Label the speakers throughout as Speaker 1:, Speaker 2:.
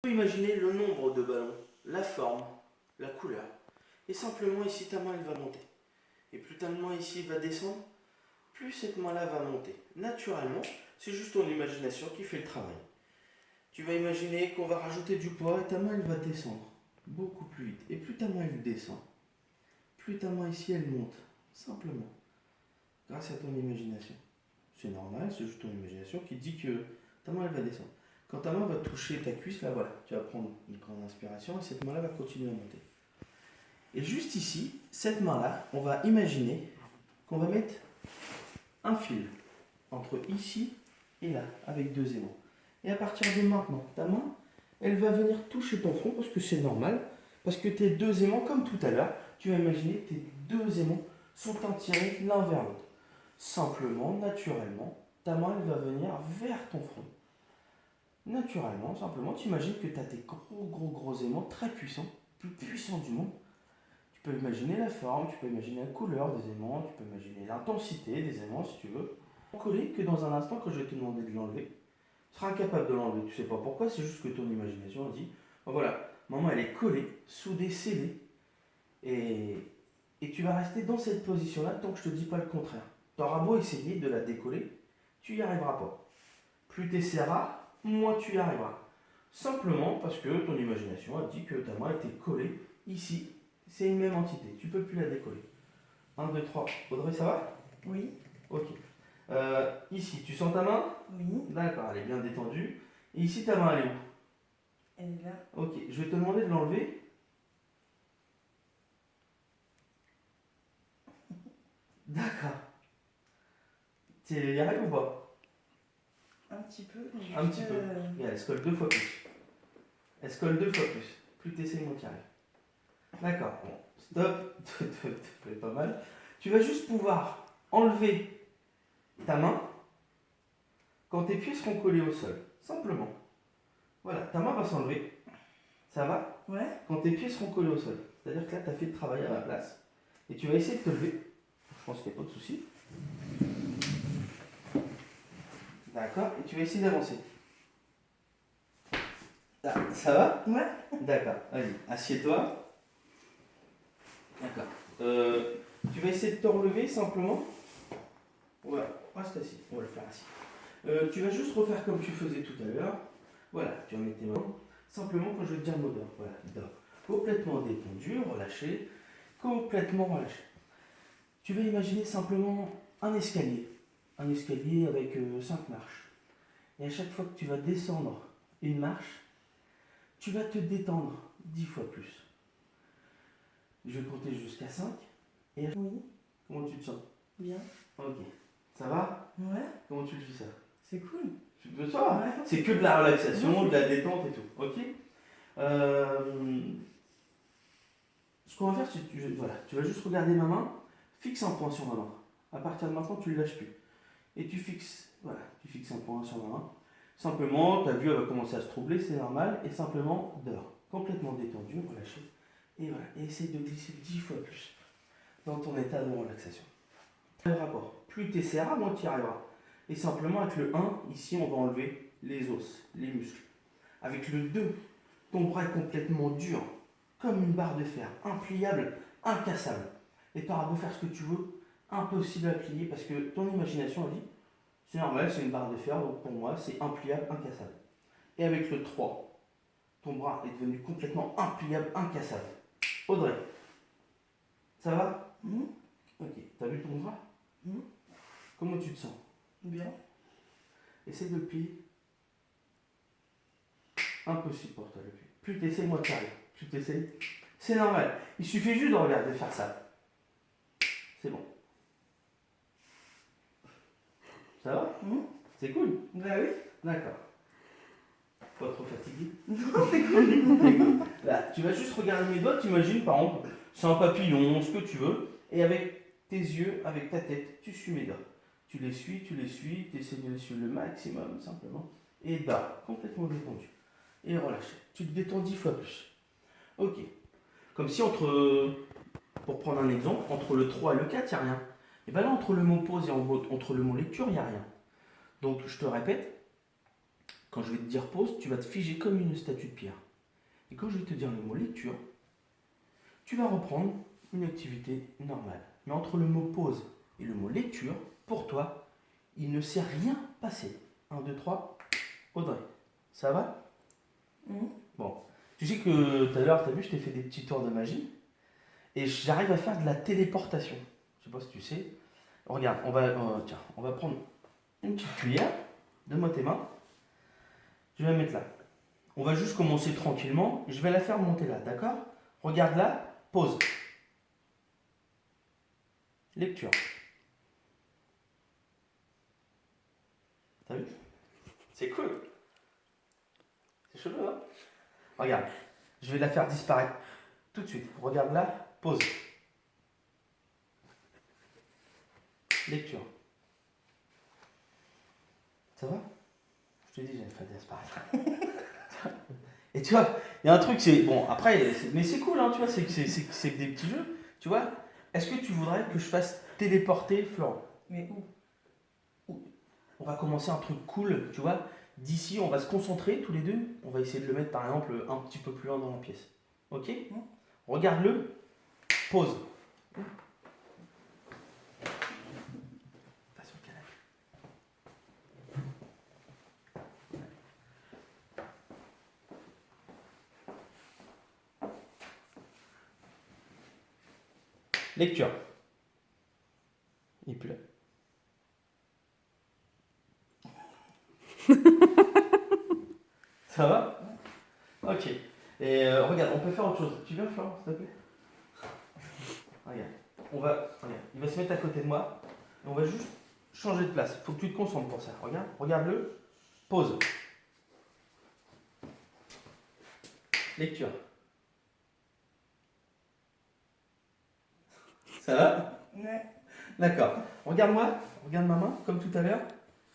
Speaker 1: Tu peux imaginer le nombre de ballons, la forme, la couleur. Et simplement ici, ta main elle va monter. Et plus ta main ici va descendre, plus cette main-là va monter. Naturellement, c'est juste ton imagination qui fait le travail. Tu vas imaginer qu'on va rajouter du poids et ta main elle va descendre beaucoup plus vite. Et plus ta main elle descend, plus ta main ici elle monte. Simplement, grâce à ton imagination. C'est normal, c'est juste ton imagination qui dit que ta main elle va descendre. Quand ta main va toucher ta cuisse, là voilà, tu vas prendre une grande inspiration et cette main-là va continuer à monter. Et juste ici, cette main-là, on va imaginer qu'on va mettre un fil entre ici et là, avec deux aimants. Et à partir de maintenant, ta main, elle va venir toucher ton front parce que c'est normal, parce que tes deux aimants, comme tout à l'heure, tu vas imaginer que tes deux aimants sont attirés l'un vers l'autre. Simplement, naturellement, ta main, elle va venir vers ton front. Naturellement, simplement, tu imagines que tu as tes gros aimants très puissants, plus puissants du monde. Tu peux imaginer la forme, tu peux imaginer la couleur des aimants, tu peux imaginer l'intensité des aimants si tu veux. Coller que dans un instant, quand je vais te demander de l'enlever, tu seras incapable de l'enlever. Tu sais pas pourquoi, c'est juste que ton imagination a dit ben voilà, maman elle est collée, soudée, scellée, et tu vas rester dans cette position-là tant que je te dis pas le contraire. Tu auras beau essayer de la décoller, tu n'y arriveras pas. Plus tu essaieras, moins tu y arriveras. Simplement parce que ton imagination a dit que ta main était collée ici. C'est une même entité, tu ne peux plus la décoller. 1, 2, 3. Audrey, ça va?
Speaker 2: Oui.
Speaker 1: Ok. Ici, tu sens ta main?
Speaker 2: Oui.
Speaker 1: D'accord, elle est bien détendue. Et ici, ta main, elle est où?
Speaker 2: Elle est là.
Speaker 1: Ok, je vais te demander de l'enlever. D'accord. Tu y arrives ou pas?
Speaker 2: Un petit peu.
Speaker 1: Un petit peu. Regarde, elle se colle deux fois plus. Elle se colle deux fois plus. Plus tu essaies, moins tu y arrives. D'accord, bon, stop, c'est pas mal. Tu vas juste pouvoir enlever ta main quand tes pieds seront collés au sol. Simplement. Voilà, ta main va s'enlever. Ça va?
Speaker 2: Ouais.
Speaker 1: Quand tes pieds seront collés au sol. C'est-à-dire que là, tu as fait le travail à ma place. Et tu vas essayer de te lever. Je pense qu'il n'y a pas de souci. D'accord, et tu vas essayer d'avancer. Ah, ça va?
Speaker 2: Ouais.
Speaker 1: D'accord, vas-y, assieds-toi. D'accord. Tu vas essayer de te relever simplement. Voilà, reste assis, on va le faire assis. Tu vas juste refaire comme tu faisais tout à l'heure. Voilà, tu vas mettre tes mains. Simplement quand je vais te dire mot d'or. Voilà, d'or. Complètement détendu, relâché. Complètement relâché. Tu vas imaginer simplement un escalier. Un escalier avec 5 marches. Et à chaque fois que tu vas descendre une marche, tu vas te détendre 10 fois plus. Je vais compter jusqu'à 5. Et
Speaker 2: Oui.
Speaker 1: comment tu te sens?
Speaker 2: Bien.
Speaker 1: Ok. Ça va?
Speaker 2: Ouais.
Speaker 1: Comment tu le vis ça?
Speaker 2: C'est cool.
Speaker 1: Tu peux ça?
Speaker 2: Ouais.
Speaker 1: C'est que de la relaxation, de la détente et tout. Ok? Ce qu'on va faire, c'est que voilà, tu vas juste regarder ma main, fixe un point sur ma main. À partir de maintenant, tu ne le lâches plus. Et tu fixes, voilà, tu fixes un point sur ma main. Simplement, ta vue elle va commencer à se troubler, c'est normal. Et simplement, dors. Complètement détendu, relâché. Et voilà, et essaye de glisser 10 fois plus dans ton état de relaxation. Le rapport. Plus tu essaieras, moins tu y arriveras. Et simplement, avec le 1, ici, on va enlever les os, les muscles. Avec le 2, ton bras est complètement dur, comme une barre de fer, impliable, incassable. Et tu auras beau faire ce que tu veux, impossible à plier parce que ton imagination a dit c'est normal, c'est une barre de fer, donc pour moi c'est impliable, incassable. Et avec le 3, ton bras est devenu complètement impliable, incassable. Audrey, ça va? Ok, t'as vu ton bras? Comment tu te sens?
Speaker 2: Bien.
Speaker 1: Essaye de le plier. Impossible pour toi de le plier. Plus tu essaies, moins tu arrives. Plus tu essaies. C'est normal. Il suffit juste de regarder, de faire ça. C'est bon. Ça va? C'est cool?
Speaker 2: Bah oui.
Speaker 1: D'accord. Pas trop fatigué?
Speaker 2: Non, c'est cool.
Speaker 1: C'est cool. Là, tu vas juste regarder mes doigts, t'imagines par exemple, c'est un papillon, ce que tu veux, et avec tes yeux, avec ta tête, tu suis mes doigts. Tu les suis, tu essaies de les suivre le maximum, simplement, et dors, complètement détendu. Et relâché. Tu te détends 10 fois plus. Ok. Comme si pour prendre un exemple, entre le 3 et le 4, il n'y a rien. Et bien là, entre le mot pause et entre le mot lecture, il n'y a rien. Donc, je te répète, Quand je vais te dire pause, tu vas te figer comme une statue de pierre. Et quand je vais te dire le mot lecture, tu vas reprendre une activité normale. Mais entre le mot pause et le mot lecture, pour toi, il ne s'est rien passé. 1, 2, 3, Audrey. Ça va? Bon. Tu sais que tout à l'heure, tu as vu, je t'ai fait des petits tours de magie. Et j'arrive à faire de la téléportation. Je sais pas si tu sais. Regarde, tiens, on va prendre une petite cuillère. Donne-moi tes mains. Je vais la mettre là. On va juste commencer tranquillement. Je vais la faire monter là, d'accord? Regarde là, pause. Lecture. T'as vu? C'est cool. C'est chelou, hein? Regarde, je vais la faire disparaître tout de suite. Regarde là, pause. Lecture. Ça va? Je te dis, j'allais faire disparaître. Et tu vois, il y a un truc, c'est. Bon, après, mais c'est cool, hein, tu vois, c'est des petits jeux. Tu vois, est-ce que tu voudrais que je fasse téléporter Florent?
Speaker 2: Mais où?
Speaker 1: On va commencer un truc cool, tu vois. D'ici, on va se concentrer tous les deux. On va essayer de le mettre, par exemple, un petit peu plus loin dans la pièce. Ok? Regarde-le. Pause. Passe au canapé. Lecture. Il est plus là. Ça va? Ok. Et regarde, on peut faire autre chose. Tu viens, Florent, s'il te plaît? Regarde. Regarde. Il va se mettre à côté de moi. Et on va juste changer de place. Faut que tu te concentres pour ça. Regarde. Regarde-le. Pause. Lecture. Ça va?
Speaker 2: Ouais.
Speaker 1: D'accord. Regarde-moi. Regarde ma main, comme tout à l'heure.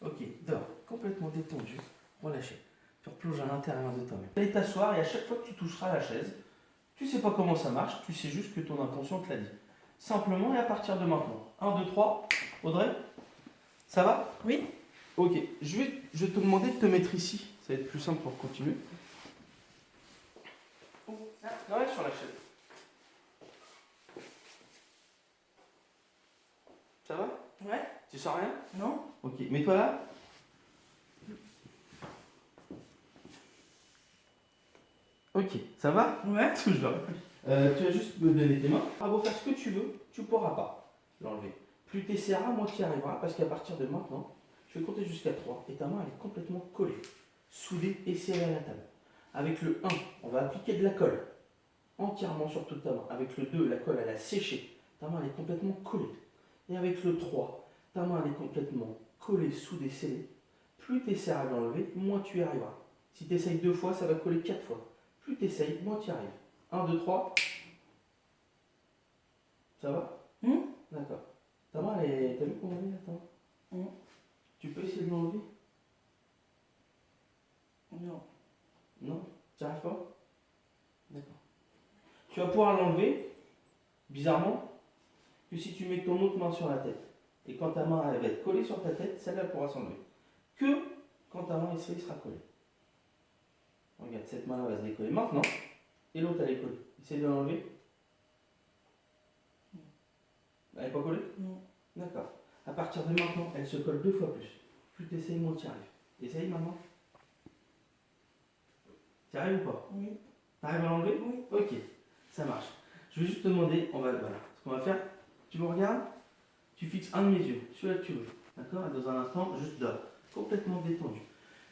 Speaker 1: Ok. Dors. Complètement détendu. Relâché. Tu replonges à l'intérieur de toi-même. Tu vas t'asseoir et à chaque fois que tu toucheras la chaise, tu sais pas comment ça marche, tu sais juste que ton intention te l'a dit. Simplement et à partir de maintenant. 1, 2, 3. Audrey? Ça va?
Speaker 2: Oui.
Speaker 1: Ok. Je vais te demander de te mettre ici. Ça va être plus simple pour continuer. Ouais, sur la chaise. Ça va?
Speaker 2: Ouais.
Speaker 1: Tu sens rien?
Speaker 2: Non.
Speaker 1: Ok. Mets-toi là. Ok. Ça va?
Speaker 2: Ouais.
Speaker 1: Toujours. Tu vas juste me donner tes mains. Tu vas faire ce que tu veux, tu ne pourras pas l'enlever. Plus tu essaieras, moins tu y arriveras, parce qu'à partir de maintenant, je vais compter jusqu'à 3 et ta main elle est complètement collée, soudée et serrée à la table. Avec le 1, on va appliquer de la colle entièrement sur toute ta main. Avec le 2, la colle elle a séché, ta main elle est complètement collée. Et avec le 3, ta main elle est complètement collée, soudée, scellée. Plus tu essaieras à l'enlever, moins tu y arriveras. Si tu essayes 2 fois, ça va coller 4 fois. Plus tu essayes, moins tu y arrives. 1, 2, 3. Ça va? D'accord. Ta main, t'as vu comment elle est, attends. Tu peux essayer de l'enlever?
Speaker 2: Non.
Speaker 1: Non? Tu n'y arrives pas? D'accord. Tu vas pouvoir l'enlever, bizarrement, que si tu mets ton autre main sur la tête. Et quand ta main elle va être collée sur ta tête, celle-là pourra s'enlever. Que quand ta main elle sera collée. Regarde, cette main-là va se décoller maintenant, et l'autre elle est collée. Essaye de l'enlever. Elle n'est pas collée?
Speaker 2: Non.
Speaker 1: D'accord. À partir de maintenant, elle se colle 2 fois plus. Plus tu essayes, moins tu y arrives. Essaye maintenant. Tu y arrives ou pas?
Speaker 2: Oui.
Speaker 1: Tu arrives à l'enlever?
Speaker 2: Oui.
Speaker 1: Ok, ça marche. Je vais juste te demander, voilà, ce qu'on va faire, tu me regardes, tu fixes un de mes yeux, celui-là que tu veux. D'accord? Et dans un instant, juste dors, complètement détendu.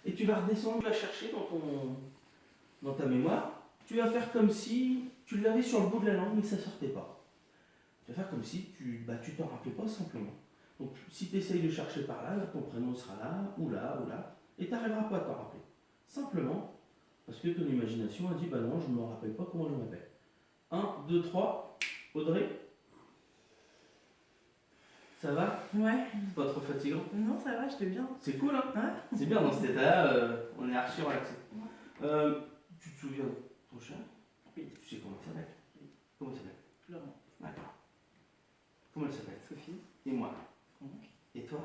Speaker 1: Et tu vas redescendre, tu vas chercher dans ta mémoire, tu vas faire comme si tu l'avais sur le bout de la langue mais ça sortait pas. Tu vas faire comme si tu t'en rappelais pas simplement. Donc si tu essayes de chercher par là, ton prénom sera là, ou là, et tu n'arriveras pas à t'en rappeler. Simplement, parce que ton imagination a dit, bah non, je ne me rappelle pas comment je m'appelle. 1, 2, 3, Audrey? Ça va?
Speaker 2: Ouais.
Speaker 1: Pas trop fatigant?
Speaker 2: Non, ça va, j'étais bien.
Speaker 1: C'est cool, hein?
Speaker 2: Ouais.
Speaker 1: C'est bien dans cet état-là, on est archi relaxé. Tu te souviens de ton chat?
Speaker 2: Oui.
Speaker 1: Tu sais comment il s'appelle? Comment il s'appelle?
Speaker 2: Florent.
Speaker 1: D'accord. Comment elle s'appelle?
Speaker 2: Sophie.
Speaker 1: Et moi?
Speaker 2: Franck.
Speaker 1: Et toi?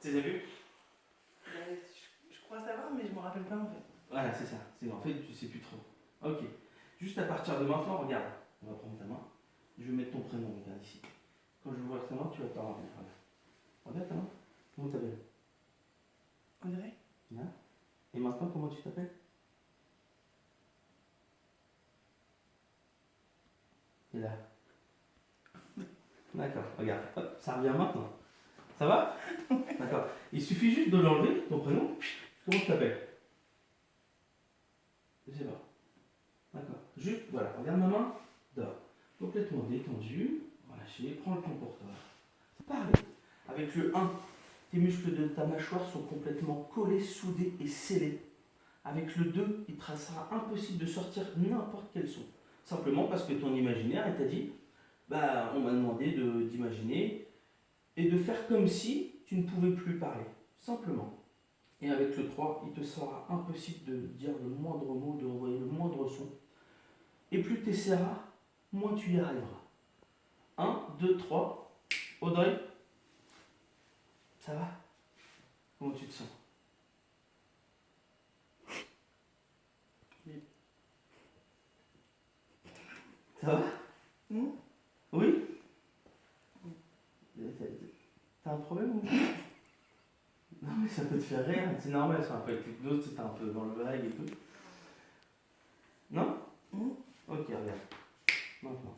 Speaker 1: Tu les as vus?
Speaker 2: Je crois savoir, mais je me rappelle pas en fait.
Speaker 1: Voilà, c'est ça. En fait, tu sais plus trop. Ok. Juste à partir de maintenant, regarde. On va prendre ta main. Je vais mettre ton prénom, regarde ici. Quand je vais voir ta main, tu vas t'en rappeler. Regarde ta main. Comment tu t'appelles?
Speaker 2: André?
Speaker 1: Là. Et maintenant, comment tu t'appelles? Et là. D'accord, regarde. Hop, ça revient maintenant. Ça va? D'accord. Il suffit juste de l'enlever, ton prénom. Comment tu t'appelles? Je sais pas. D'accord. Juste, voilà, regarde ma main. Dors. Complètement détendu. Relâché. Prends le temps pour toi. Pareil. Avec le 1, tes muscles de ta mâchoire sont complètement collés, soudés et scellés. Avec le 2, il te sera impossible de sortir n'importe quel son. Simplement parce que ton imaginaire, il t'a dit, bah, on m'a demandé d'imaginer et de faire comme si tu ne pouvais plus parler. Simplement. Et avec le 3, il te sera impossible de dire le moindre mot, de envoyer le moindre son. Et plus tu essaieras, moins tu y arriveras. 1, 2, 3. Audrey, ça va? Comment tu te sens?
Speaker 2: Oui.
Speaker 1: Ça va? Oui? T'as un problème ou? Non mais ça peut te faire rire, c'est normal, ça avec l'hypnose, c'était un peu dans le vague et tout. Non? Ok, regarde. Maintenant.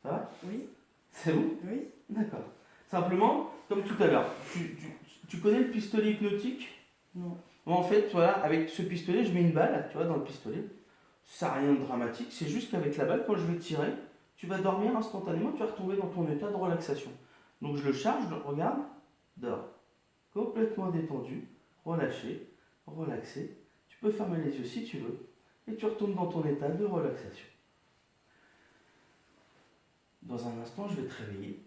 Speaker 1: Ça va?
Speaker 2: Oui.
Speaker 1: C'est bon?
Speaker 2: Oui.
Speaker 1: D'accord. Simplement, comme tout à l'heure, tu connais le pistolet hypnotique?
Speaker 2: Non.
Speaker 1: Bon, en fait, voilà, avec ce pistolet, je mets une balle, tu vois, dans le pistolet. Ça n'a rien de dramatique, c'est juste qu'avec la balle, quand je vais tirer, tu vas dormir instantanément, tu vas retomber dans ton état de relaxation. Donc je le charge, je le regarde, dors. Complètement détendu, relâché, relaxé. Tu peux fermer les yeux si tu veux, et tu retournes dans ton état de relaxation. Dans un instant, je vais te réveiller,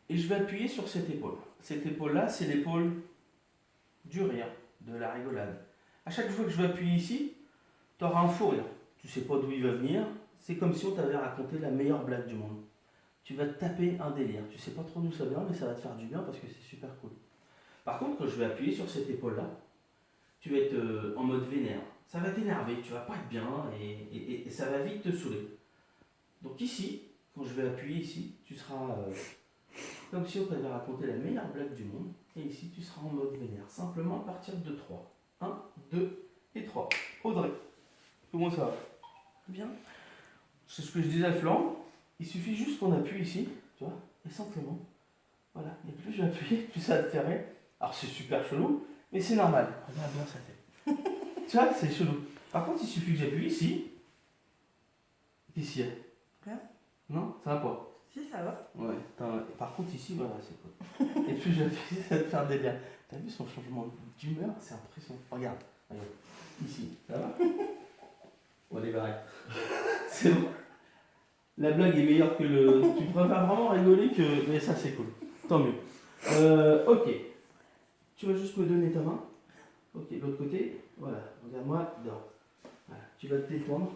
Speaker 1: et je vais appuyer sur cette épaule. Cette épaule-là, c'est l'épaule du rire, de la rigolade. À chaque fois que je vais appuyer ici, tu auras un fou rire. Tu sais pas d'où il va venir. C'est comme si on t'avait raconté la meilleure blague du monde. Tu vas te taper un délire. Tu sais pas trop d'où ça vient, mais ça va te faire du bien parce que c'est super cool. Par contre, quand je vais appuyer sur cette épaule-là, tu vas être en mode vénère. Ça va t'énerver, tu vas pas être bien et ça va vite te saouler. Donc ici, quand je vais appuyer ici, tu seras comme si on t'avait raconté la meilleure blague du monde. Et ici, tu seras en mode vénère. Simplement à partir de 3. 1, 2 et 3. Audrey, comment ça va?
Speaker 2: Bien.
Speaker 1: C'est ce que je disais à Florent. Il suffit juste qu'on appuie ici, tu vois, et simplement, voilà. Et plus je vais appuyer, plus ça va te faire rire. Alors c'est super chelou, mais c'est normal. Regarde bien sa tête. Tu vois, c'est chelou. Par contre, il suffit que j'appuie ici. Ici.
Speaker 2: Rien.
Speaker 1: Non, ça va pas.
Speaker 2: Si, ça va.
Speaker 1: Ouais. Par contre, ici, voilà, c'est cool. Et plus j'appuie, ça va te faire délire. T'as vu son changement d'humeur? C'est impressionnant. Regarde, regarde. Ici, ça va? On va les barrer. C'est bon. La blague est meilleure que le. Tu préfères vraiment rigoler que. Mais ça, c'est cool. Tant mieux. Ok. Tu vas juste me donner ta main. Ok, l'autre côté. Voilà. Regarde-moi. Dors. Voilà. Tu vas te détendre.